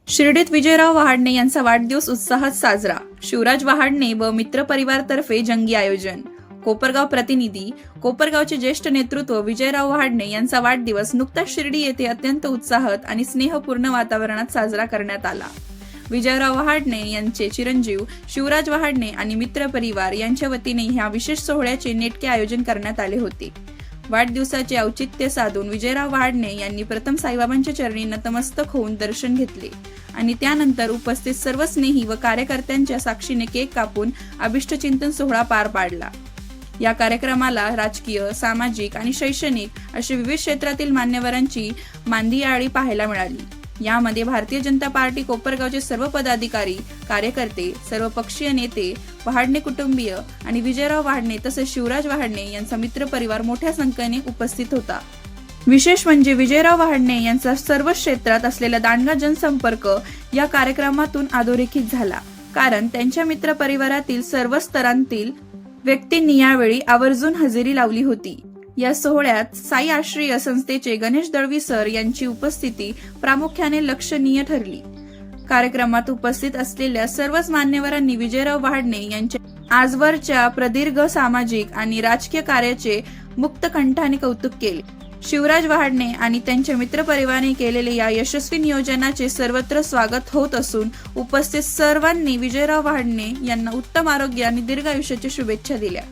शिर्डीत विजयराव वहाडणे यांचा वाढदिवस उत्साहात साजरा. शिवराज वहाडणे व मित्रपरिवारतर्फे जंगी आयोजन. कोपरगाव प्रतिनिधी. कोपरगावचे ज्येष्ठ नेतृत्व विजयराव वहाडणे यांचा वाढदिवस नुकताच शिर्डी येथे अत्यंत उत्साहात आणि स्नेहपूर्ण वातावरणात साजरा करण्यात आला. विजयराव वहाडणे यांचे चिरंजीव शिवराज वहाडणे आणि मित्रपरिवार यांच्या वतीने ह्या विशेष सोहळ्याचे नेटके आयोजन करण्यात आले होते. वाढदिवसाचे औचित्य साधून विजयराव वहाडणे यांनी प्रथम साईबाबांच्या चरणी नतमस्तक होऊन दर्शन घेतले आणि त्यानंतर उपस्थित सर्व स्नेही व कार्यकर्त्यांच्या साक्षीने केक कापून अभिष्टचिंतन सोहळा पार पाडला. या कार्यक्रमाला राजकीय, सामाजिक आणि शैक्षणिक अशा विविध क्षेत्रातील मान्यवरांची मांदियाळी पाहायला मिळाली. यामध्ये भारतीय जनता पार्टी कोपरगावचे सर्व पदाधिकारी, कार्यकर्ते, सर्व पक्षीय नेते, वहाडणे कुटुंबीय आणि विजयराव वहाडणे तसेच शिवराज वहाडणे यांचा मित्रपरिवार मोठ्या संख्येने उपस्थित होता. विशेष म्हणजे विजयराव वहाडणे यांचा सर्व क्षेत्रात असलेला दांडगा जनसंपर्क या कार्यक्रमातून अधोरेखित झाला, कारण त्यांच्या मित्रपरिवारातील सर्व स्तरांतील व्यक्तींनी यावेळी आवर्जून हजेरी लावली होती. या सोहळ्यात साई आश्रय संस्थेचे गणेश दळवी सर यांची उपस्थिती प्रामुख्याने लक्षणीय ठरली. कार्यक्रमात उपस्थित असलेल्या सर्वच मान्यवरांनी विजयराव वहाडणे यांच्या आजवरच्या प्रदीर्घ सामाजिक आणि राजकीय कार्याचे मुक्त कंठाने कौतुक केले. शिवराज वहाडणे आणि त्यांच्या मित्रपरिवाराने केलेले या यशस्वी नियोजनाचे सर्वत्र स्वागत होत असून उपस्थित सर्वांनी विजयराव वहाडणे यांना उत्तम आरोग्य आणि दीर्घ आयुष्याच्या शुभेच्छा दिल्या.